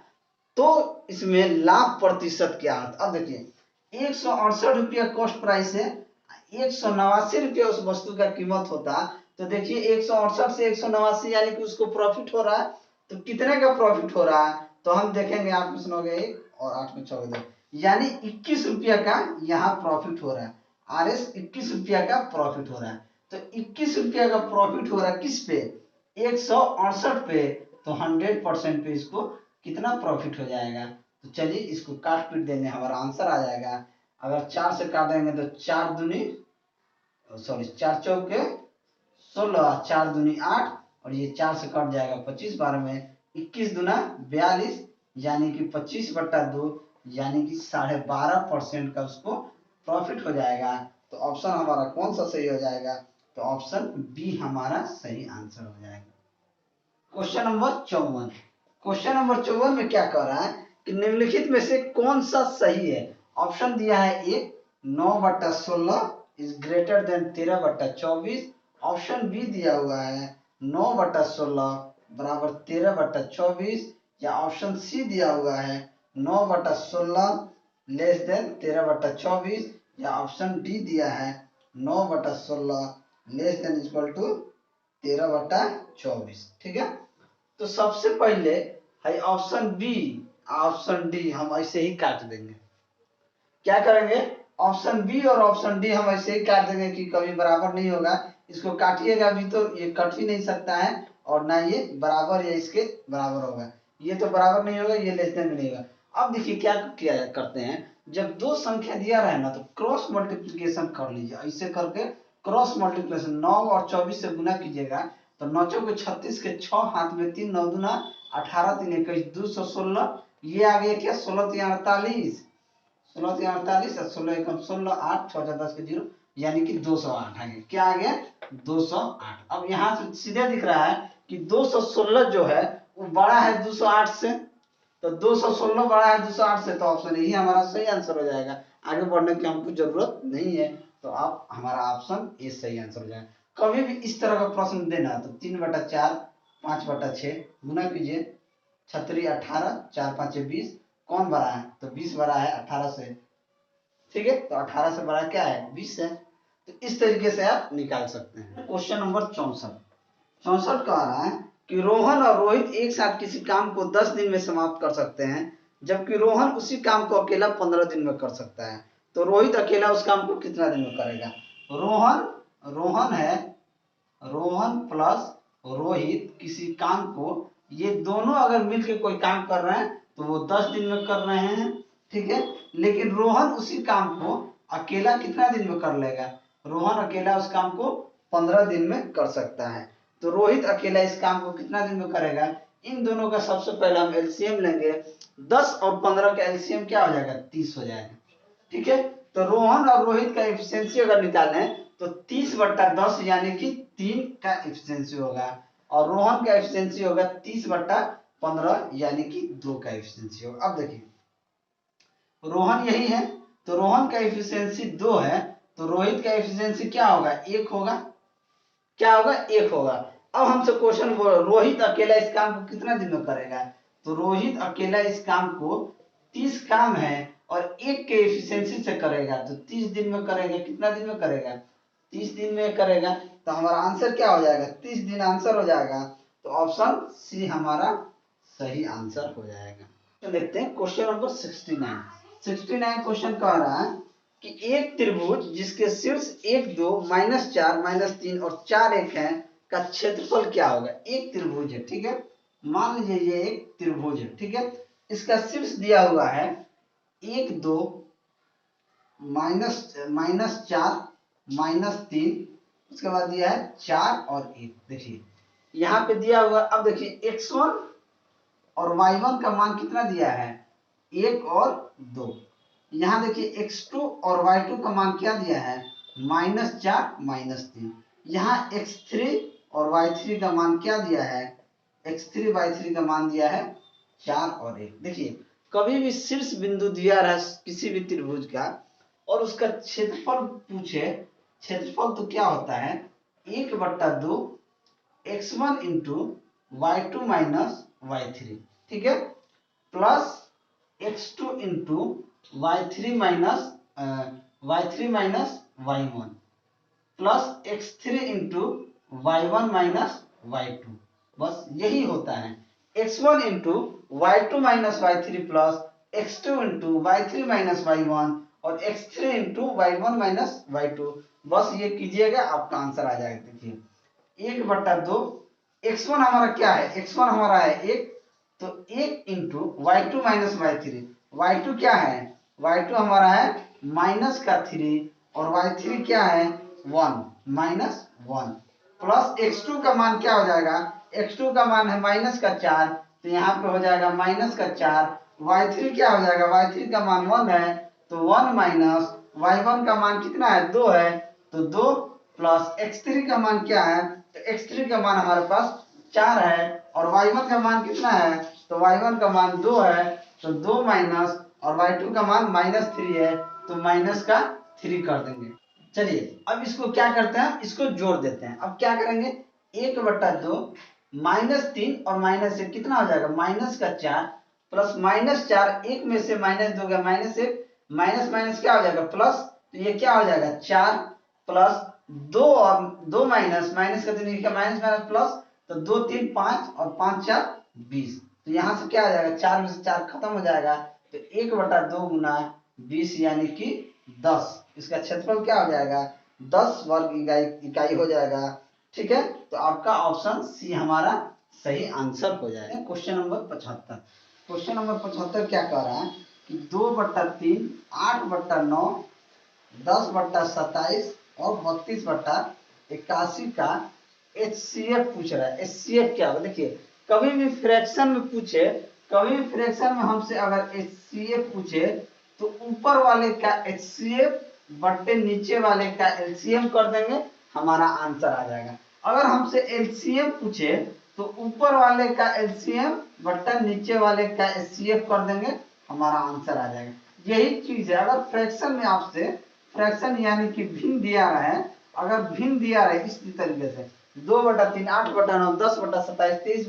A: तो इसमें लाभ प्रतिशत क्या होता। अब देखिए 168 रुपया कॉस्ट प्राइस है, 189 रुपया उस वस्तु का कीमत होता, तो देखिए 168 से 189 यानी कि उसको प्रॉफिट हो रहा है। तो कितने का प्रॉफिट हो रहा है तो हम देखेंगे 8 में सुनोगे 1 और 8 में 6 2, यानी 21 रुपया का यहाँ प्रॉफिट हो रहा है। आरएस 21 रुपया का प्रॉफिट हो रहा है। तो 21 रुपया का प्रॉफिट हो रहा है किस पे, 168 पे, तो 100% पे इसको कितना प्रॉफिट हो जाएगा। तो चलिए इसको काट पीट देंगे, हमारा आंसर आ जाएगा। अगर 4 से काटेंगे तो 4 दूनी 4 चौके 16, 4 दूनी 8, और ये 4 से कट जाएगा 25, 12 में 21 दूना 42, यानी कि 25/2, यानी कि 12.5% का उसको प्रॉफिट हो जाएगा। तो ऑप्शन हमारा कौन सा सही हो जाएगा, तो ऑप्शन बी हमारा सही आंसर हो जाएगा। Question number 54। क्वेश्चन नंबर 54 में क्या कह रहा है कि निम्नलिखित में से कौन सा सही है। ऑप्शन दिया है A 9/16 is greater than 13/24। Option B दिया हुआ है 9/16 बराबर 13/24, या ऑप्शन सी दिया हुआ है 9/16 लेस देन 13/24, या ऑप्शन डी दिया है 9/16 लेस देन इक्वल टू 13/24। ठीक है, तो सबसे पहले है ऑप्शन बी, ऑप्शन डी हम ऐसे ही काट देंगे। क्या करेंगे, ऑप्शन बी और ऑप्शन डी हम ऐसे ही काट देंगे कि कभी बराबर नहीं होगा। इसको काटिएगा भी तो ये कट ही नहीं सकता है, और ना ये बराबर या इसके बराबर होगा, ये तो बराबर नहीं होगा, ये लेस देन भी नहीं होगा। अब देखिए क्या किया करते हैं, जब दो संख्या दिया रहे ना तो क्रॉस मल्टीप्लीकेशन कर लीजिए। ऐसे करके क्रॉस मल्टीप्लीकेशन 9 और 24 से गुना कीजिएगा, तो 9 चौके 36 के 6 हाथ में 3, 9 दूना 18, 3 21 216, ये आ गया क्या 16 3 48, 16 3 48 और 16 एकम 16, 8 6 10 के 0, यानी कि 208 आ गया। क्या आ गया 208। अब यहाँ से सीधे दिख रहा है कि 216 जो है वो बड़ा है 208 से, तो 216 बड़ा है 208 से, तो ऑप्शन यही हमारा सही आंसर हो जाएगा। आगे बढ़ने की हमको जरूरत नहीं है, तो आप हमारा ऑप्शन ए सही आंसर हो जाएगा। कभी भी इस तरह का प्रश्न देना तो 3/4 5/6 गुना कीजिए, 36 18 4 5 20, कौन बड़ा है तो 20 बड़ा है 18 से। ठीक है, तो 18 से बड़ा क्या है 20 है। तो इस तरीके से आप निकाल सकते हैं। क्वेश्चन नंबर 64 कह रहा है कि रोहन और रोहित एक साथ किसी काम को 10 दिन में समाप्त कर सकते हैं, जबकि रोहन उसी काम को अकेला 15 दिन में कर सकता है। तो रोहित अकेला उस काम को कितना दिन में करेगा। रोहन है, रोहन प्लस रोहित किसी काम को, ये दोनों अगर मिलकर कोई काम कर रहे हैं तो वो 10 दिन में कर रहे हैं। ठीक है, लेकिन रोहन उसी काम को अकेला कितना दिन में कर लेगा, रोहन अकेला उस काम को 15 दिन में कर सकता है। तो रोहित अकेला इस काम को कितना दिन में करेगा। इन दोनों का सबसे पहले हम एलसीएम लेंगे, 10 और 15 का एलसीएम क्या हो जाएगा 30 हो जाएगा। ठीक है, तो रोहन और रोहित का एफिशिएंसी अगर निकालें तो 30/10 यानी कि 3 का एफिशिएंसी होगा, और रोहन का एफिशिएंसी होगा 30/15 यानी कि 2 का एफिशिएंसी होगा। अब देखिए रोहन यही है, तो रोहन का एफिशिएंसी 2 है, तो रोहित का एफिशिएंसी क्या होगा 1 होगा। क्या होगा 1 होगा। अब हमसे क्वेश्चन बोल रोहित अकेला इस काम को कितना दिन में करेगा, तो रोहित अकेला इस काम को 30 काम है और 1 के एफिशिएंसी से करेगा, तो 30 दिन में करेगा। कितना दिन में करेगा 30 दिन में करेगा। तो हमारा आंसर क्या हो जाएगा 30 दिन आंसर हो जाएगा। तो ऑप्शन सी हमारा सही आंसर हो जाएगा। तो देखते हैं क्वेश्चन नंबर 69 क्वेश्चन कह रहा है कि एक त्रिभुज जिसके शीर्ष 1 2 -4 -3 और 4 1 है का क्षेत्रफल क्या होगा। एक त्रिभुज है, ठीक है, मान लीजिए ये एक त्रिभुज है। ठीक है, इसका शीर्ष दिया हुआ है 1 2 -4 -3, उसके बाद दिया है 4 और 1। देखिए यहाँ पे दिया हुआ, अब देखिए x1 और y1 का मान कितना दिया है 1 और 2। यहाँ देखिए x2 और y2 का मान क्या दिया है -4 -3। यहाँ x3 और y3 का मान क्या दिया है, x3 y3 का मान दिया है 4 और 1। देखिए कभी भी शीर्ष बिंदु दिया रहा किसी भी त्रिभुज का और उसका क्षेत्रफल पूछे, क्षेत्रफल तो क्या होता है 1/2 x1 into y2 minus y3। ठीक है, plus x2 into y3 minus y1 plus x3 into y1 minus y2। बस यही होता है x1 into y2 minus y3 plus x2 into y3 minus y1 और x3 into y1 minus y2। बस ये कीजिएगा, आपका आंसर आ जाएगा। देखिए 1/2 x1 हमारा क्या है, x1 हमारा है 1, तो 1 into y2 minus y3, y2 क्या है, y2 हमारा है माइनस का 3 और y3 क्या है 1 माइनस 1, प्लस x2 का मान क्या हो जाएगा, x2 का मान है माइनस का 4, तो यहाँ पे हो जाएगा माइनस का 4, y3 क्या हो जाएगा, y3 का मान 1 है तो 1 माइनस y1 का मान कितना है 2 है, तो 2 प्लस x3 का मान क्या है, तो x3 का मान हमारे पास 4 है और y1 का मान कितना है, तो y1 का मान 2 है, तो 2 माइनस और y2 का मान -3 है, तो माइनस का 3 कर देंगे। चलिए अब इसको क्या करते हैं, इसको जोड़ देते हैं। अब क्या करेंगे, 1/2 -3 और -1 कितना हो जाएगा, माइनस का 4 प्लस -4, एक में से -2 गया -1, माइनस माइनस क्या हो जाएगा प्लस, तो ये क्या हो जाएगा 4 प्लस 2 और 2 माइनस माइनस का 3 माइनस माइनस प्लस, तो 2 3 5 और 5 4 20, तो यहाँ से क्या आ जाएगा 4 में से 4 खत्म हो जाएगा, तो 1/2 गुना 20 यानी कि 10, इसका क्षेत्रफल क्या हो जाएगा 10 वर्ग इकाई हो जाएगा। ठीक है, तो आपका ऑप्शन सी हमारा सही आंसर हो जाएगा। क्वेश्चन नंबर 75, क्वेश्चन नंबर 75 क्या कह रहा है कि 2/3 8/9 10/27 और 32/81 का HCF पूछ रहा है। HCF क्या होगा, देखिए कभी भी फ्रैक्शन में पूछे, कभी भी फ्रैक्शन में हमसे अगर HCF पूछे तो ऊपर वाले का HCF बट्टे नीचे वाले का LCM कर देंगे, हमारा आंसर आ जाएगा। अगर हमसे LCM पूछे तो ऊपर वाले का LCM बट्टा नीचे वाले का HCF कर देंगे, हमारा आंसर आ जाएगा। यही चीज है, अगर फ्रैक्शन में आपसे फ्रैक्शन यानी कि भिन्न दिया रहा है, अगर भिन्न दिया रहा है इस तरीके से 2/3 8/9 10/27 23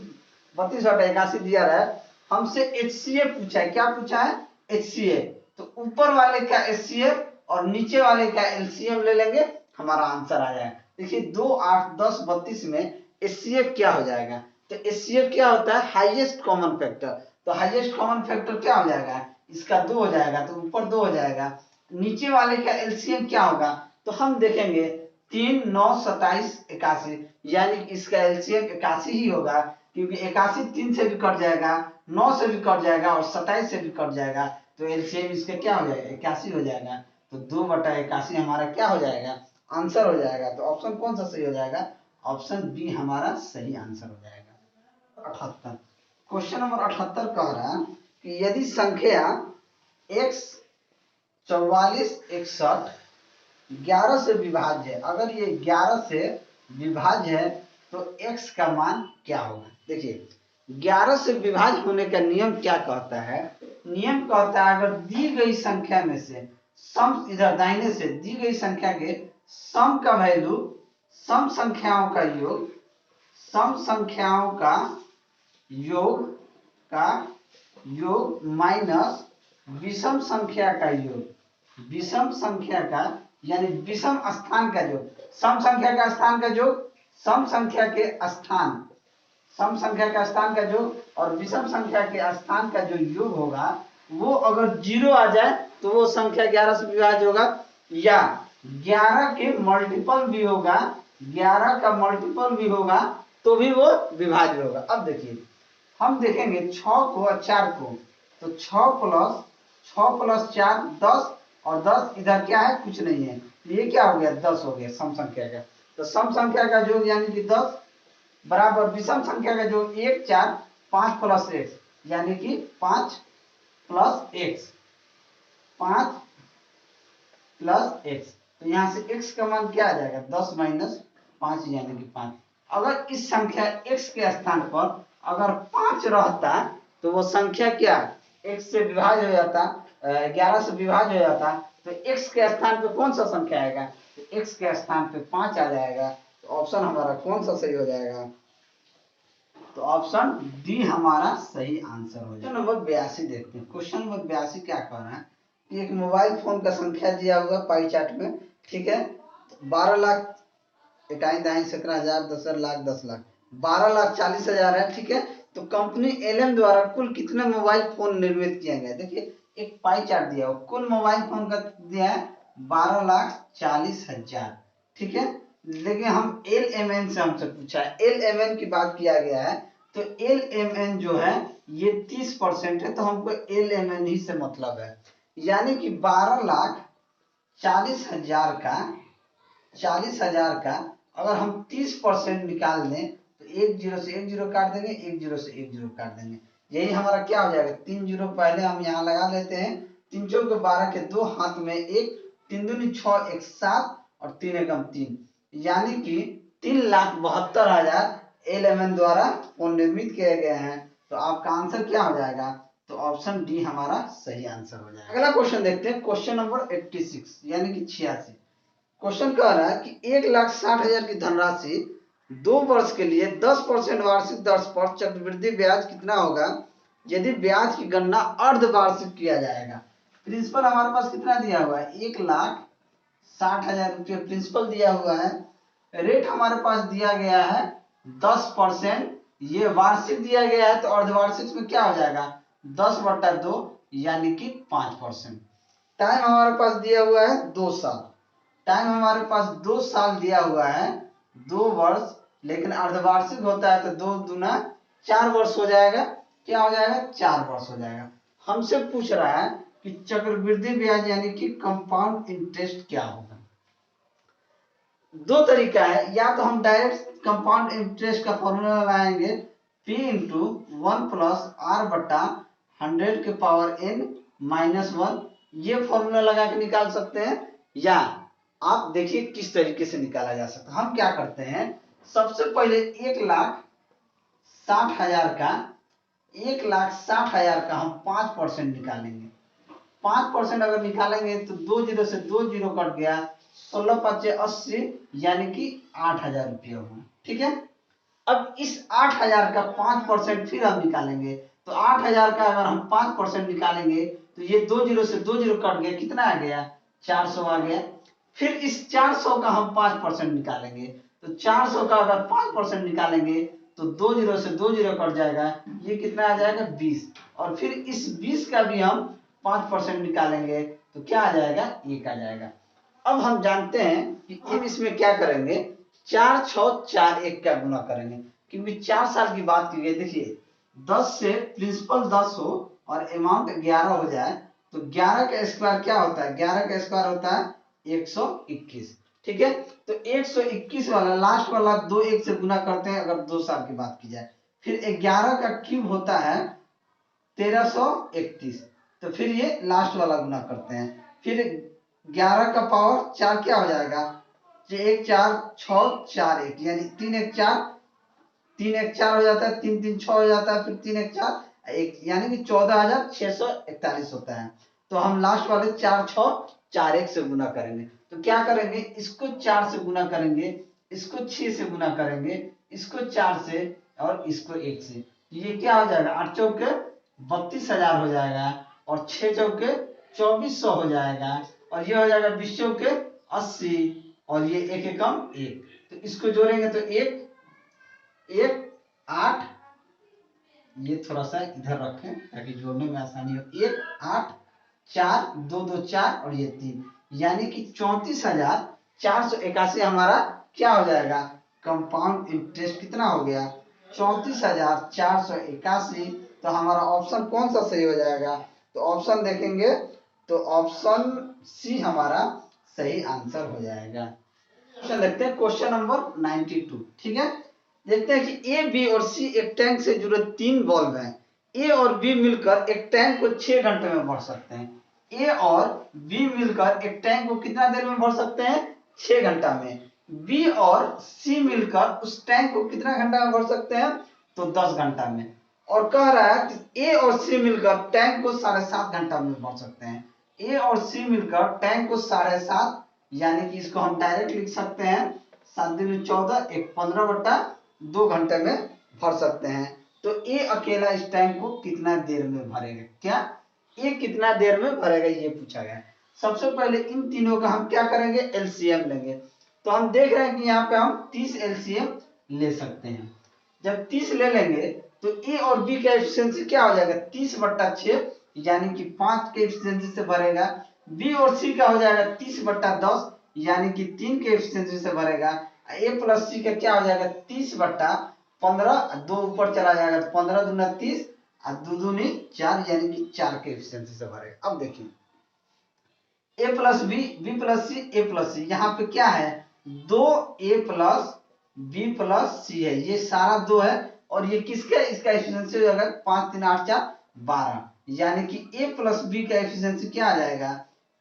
A: 32/81 दिया रहा है, हमसे HCF पूछा है, क्या पूछा है HCF, तो ऊपर वाले का HCF और नीचे वाले का LCM ले लेंगे, हमारा आंसर आ जाएगा। देखिए 2 8 10 32 में HCF क्या हो जाएगा, तो HCF क्या होता है हाईएस्ट कॉमन फैक्टर, तो हाईएस्ट कॉमन फैक्टर क्या हो जाएगा, इसका 2 हो जाएगा, तो ऊपर 2 हो जाएगा। नीचे वाले का LCM क्या होगा, तो हम देखेंगे 3 9 27 81, यानी इसका LCM 81 ही होगा, क्योंकि 81 3 से भी कट जाएगा, 9 से भी कट जाएगा और 27 से भी कट जाएगा, तो LCM इसका क्या हो जाएगा 81 हो जाएगा, तो 2/81 हमारा क्या हो जाएगा आंसर हो जाएगा। तो ऑप्शन कौन सा सही हो जाएगा, ऑप्शन बी हमारा सही आंसर हो जाएगा। 78, क्वेश्चन नंबर 78 कह रहा है कि यदि संख्या x 44 61 11 से विभाज्य है, अगर ये 11 से विभाज्य है तो x का मान क्या होगा। देखिए 11 से विभाज्य होने का नियम क्या कहता है, नियम कहता है अगर दी गई संख्या में से सम, इधर दाहिने से दी गई संख्या के सम का वैल्यू, सम संख्याओं का योग, सम संख्याओं का योग माइनस विषम संख्या का योग, विषम संख्या का यानी विषम स्थान का योग, सम संख्या का स्थान का योग, सम संख्या के स्थान, सम संख्या का स्थान का योग और विषम संख्या के स्थान का जो योग होगा वो अगर 0 आ जाए तो वो संख्या 11 से विभाज्य होगा, या 11 के मल्टीपल भी होगा, 11 का मल्टीपल भी होगा तो भी वो विभाज्य होगा। अब देखिए हम देखेंगे 6 को और 4 को, तो 6 प्लस 4 10 और 10 इधर क्या है कुछ नहीं है, ये क्या हो गया 10 हो गया सम संख्या का, तो सम संख्या का योग यानी कि 10 बराबर विषम संख्या का योग 1 4 5 प्लस x यानी कि 5 प्लस x, 5 प्लस x, तो यहाँ से x का मान क्या आ जाएगा 10 माइनस 5 यानी कि 5। अगर इस संख्या x के स्थान पर अगर 5 रहता तो वो संख्या क्या x से विभाज्य हो जाता, 11 से विभाज्य हो जाता, तो x के स्थान पे कौन सा संख्या आएगा, तो x के स्थान पे 5 आ जाएगा, तो ऑप्शन हमारा कौन सा सही हो जाएगा, तो ऑप्शन डी हमारा सही आंसर हो जाएगा। नंबर 82 देखते हैं, क्वेश्चन नंबर 82 क्या कह रहा है कि एक मोबाइल फोन का संख्या दिया हुआ पाई चार्ट में, ठीक है 12 लाख 17,000 10 लाख 10 लाख 12,40,000 है, ठीक है, तो कंपनी एलएम द्वारा कुल कितने मोबाइल फोन निर्मित किया गया। देखिए एक पाई चार्ट दिया हो, कुल मोबाइल फोन का दिया है 12,40,000, ठीक है। लेकिन हम एल एम एन से हमसे पूछा है, एल एम एन की बात किया गया है, तो एल एम एन जो है ये 30% है, तो हमको एल एम एन ही से मतलब है। यानी कि 12,40,000 का 40,000 का अगर हम 30% निकाल दें तो एक जीरो से एक जीरो काट देंगे, एक जीरो से एक जीरो काट देंगे। यही हमारा क्या हो जाएगा, 3 जीरो पहले हम यहाँ लगा लेते हैं। 3 चौके 12 के 2 हाथ में 1, 3 दूनी 6, 1 7 और 3 एकम 3, यानी कि 3,72,000 एल द्वारा पुनर्निर्मित किए गए हैं। तो आपका आंसर क्या हो जाएगा, तो ऑप्शन डी हमारा सही आंसर हो जाएगा। अगला क्वेश्चन देखते हैं, क्वेश्चन नंबर 86 यानी कि 86। क्वेश्चन कह रहा है कि 1,60,000 की धनराशि 2 वर्ष के लिए 10% वार्षिक दर पर चक्रवृद्धि ब्याज कितना होगा यदि ब्याज की गणना अर्धवार्षिक किया जाएगा। प्रिंसिपल हमारे पास कितना दिया हुआ है, 1,60,000 रुपये प्रिंसिपल दिया हुआ है। रेट हमारे पास दिया गया है 10%, ये वार्षिक दिया गया है, तो अर्धवार्षिक में क्या हो जाएगा 10/2 यानी कि 5%। टाइम हमारे पास दिया हुआ है 2 साल, टाइम हमारे पास 2 साल दिया हुआ है, 2 वर्ष, लेकिन अर्धवार्षिक होता है तो 2 दूना 4 वर्ष हो जाएगा। क्या हो जाएगा, 4 वर्ष हो जाएगा। हमसे पूछ रहा है कि चक्रवृद्धि ब्याज यानी कि कंपाउंड इंटरेस्ट क्या होगा। दो तरीका है, या तो हम डायरेक्ट कंपाउंड इंटरेस्ट का फॉर्मूला लगाएंगे, P इंटू 1 प्लस आर बटा 100 के पावर n माइनस 1, ये फॉर्मूला लगा के निकाल सकते हैं। या आप देखिए किस तरीके से निकाला जा सकता है। हम क्या करते हैं, सबसे पहले 1,60,000 का 1,60,000 का हम 5% निकालेंगे। 5% अगर निकालेंगे तो 2 जीरो से 2 जीरो कट गया, 16×5 = 80, यानी कि 8,000 रुपये हुआ। ठीक है। अब इस 8,000 का 5% फिर हम निकालेंगे, तो 8,000 का अगर हम 5% निकालेंगे तो ये 2 जीरो से 2 जीरो कट गया, कितना आ गया 400 आ गया। फिर इस 400 का हम 5% निकालेंगे, तो 400 का अगर 5% निकालेंगे तो 2 जीरो से 2 जीरो कट जाएगा, ये कितना आ जाएगा 20। और फिर इस 20 का भी हम 5% निकालेंगे तो क्या आ जाएगा 1 आ जाएगा। अब हम जानते हैं कि अब इसमें क्या करेंगे, 4 6 4 1 का गुना करेंगे, क्योंकि 4 साल की बात की गई। देखिए 10 से प्रिंसिपल 10 हो और अमाउंट 11 हो जाए तो 11 का स्क्वायर क्या होता है, 11 का स्क्वायर होता है 121। ठीक है। तो 121 वाला लास्ट वाला 2 1 से गुना करते हैं अगर 2 साल की बात की जाए। फिर 11 का क्यूब होता है 1331, तो फिर ये लास्ट वाला गुना करते हैं। फिर 11 का पावर 4 क्या हो जाएगा, 1 4 6 4 1, यानी 3 1 4, 3 1 4 हो जाता है, 3 3 6 हो जाता है, फिर 3 1 4 1, यानी कि 14,641 होता है। तो हम लास्ट वाले 4 6 4 1 से गुना करेंगे, तो क्या करेंगे, इसको 4 से गुना करेंगे, इसको 6 से गुना करेंगे, इसको 4 से और इसको 1 से, ये क्या हो जाएगा 8 चौके 32,000 हो जाएगा, और 6 चौके 2400 हो जाएगा, और ये हो जाएगा 20 चौके 80, और ये 1 एकम 1, तो इसको जोड़ेंगे तो 1 1 8, ये थोड़ा सा इधर रखें ताकि जोड़ने में आसानी हो, 1 8 4 2 2 4 और ये 3, यानी कि 34,481 हमारा क्या हो जाएगा, कंपाउंड इंटरेस्ट कितना हो गया 34,481। तो हमारा ऑप्शन कौन सा सही हो जाएगा, तो ऑप्शन देखेंगे तो ऑप्शन सी हमारा सही आंसर हो जाएगा। क्वेश्चन देखते हैं, क्वेश्चन नंबर 92। ठीक है। देखते हैं कि ए बी और सी एक टैंक से जुड़े 3 बल्ब हैं। ए और बी मिलकर एक टैंक को 6 घंटे में भर सकते हैं। ए और बी मिलकर एक टैंक को कितना देर में भर सकते हैं, 6 घंटा में। बी और सी मिलकर उस टैंक को कितना घंटा में भर सकते हैं, तो 10 घंटा में। और कह रहा है कि ए और सी मिलकर टैंक को 7.5 घंटा में भर सकते हैं। ए और सी मिलकर टैंक को 7.5, यानी कि इसको हम डायरेक्ट लिख सकते हैं 7 दूनी 14 1 15/2 घंटे में भर सकते हैं। तो ए अकेला इस टैंक को कितना देर में भरेगा, क्या ए कितना देर में भरेगा ये पूछा गया। सबसे पहले इन तीनों का हम क्या करेंगे, एलसीएम लेंगे। तो हम देख रहे हैं कि यहाँ पे हम 30 एलसीएम ले सकते हैं। जब 30 ले लेंगे तो ए और बी का एफिशिएंसी क्या हो जाएगा 30/6, यानी कि 5 के एफिशिएंसी से भरेगा। बी और सी का हो जाएगा 30/10, यानी कि 3 के एफिशिएंसी से भरेगा। ए प्लस सी का क्या हो जाएगा 30/15, 2 ऊपर चला जाएगा तो 15 दूना 30 और 2 दूनी 4 यानी कि 4 के एफिशिएंसी से भरेगा। अब देखिए ए प्लस बी, बी प्लस सी, ए प्लस सी, यहाँ पे क्या है 2 ए प्लस बी प्लस सी है, ये सारा 2 है और ये किसका इसका एफिशिएंसी हो जाएगा 5 3 8 4 12, यानी कि ए प्लस बी का एफिशिएंसी क्या आ जाएगा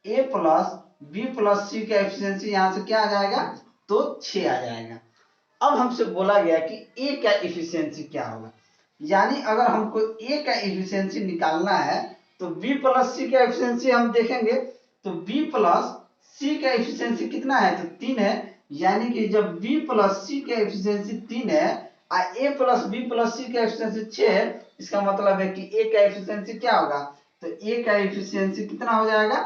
A: ए प्लस बी प्लस सी का एफिशिएंसी यहाँ से क्या आ जाएगा तो 6 आ जाएगा। अब हमसे बोला गया कि ए का एफिशिएंसी क्या होगा, यानी अगर हमको ए का एफिशिएंसी निकालना है तो बी प्लस सी का एफिशिएंसी हम देखेंगे तो बी प्लस सी का एफिशिएंसी कितना है तो 3 है, यानी कि जब बी प्लस सी का एफिशिएंसी 3 है और ए प्लस बी प्लस सी का एफिशिएंसी 6 है, इसका मतलब है कि ए का एफिशिएंसी क्या होगा तो ए का एफिशिएंसी कितना हो जाएगा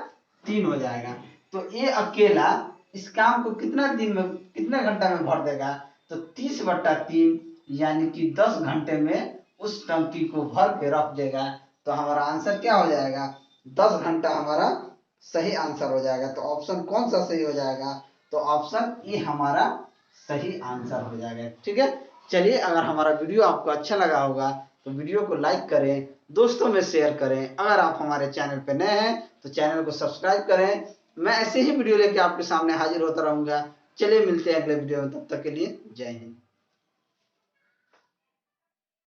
A: 3 हो जाएगा। तो ए अकेला इस काम को कितना दिन में कितने घंटा में भर देगा तो 30/3 यानी कि 10 घंटे में उस टंकी को भर के रख देगा। तो हमारा आंसर क्या हो जाएगा 10 घंटा हमारा सही आंसर हो जाएगा। तो ऑप्शन कौन सा सही हो जाएगा तो ऑप्शन ए हमारा सही आंसर हो जाएगा। ठीक है, चलिए अगर हमारा वीडियो आपको अच्छा लगा होगा तो वीडियो को लाइक करें, दोस्तों में शेयर करें। अगर आप हमारे चैनल पर नए हैं तो चैनल को सब्सक्राइब करें। मैं ऐसे ही वीडियो लेके आपके सामने हाजिर होता रहूंगा। चलिए मिलते हैं अगले वीडियो में, तब तक के लिए जय हिंद।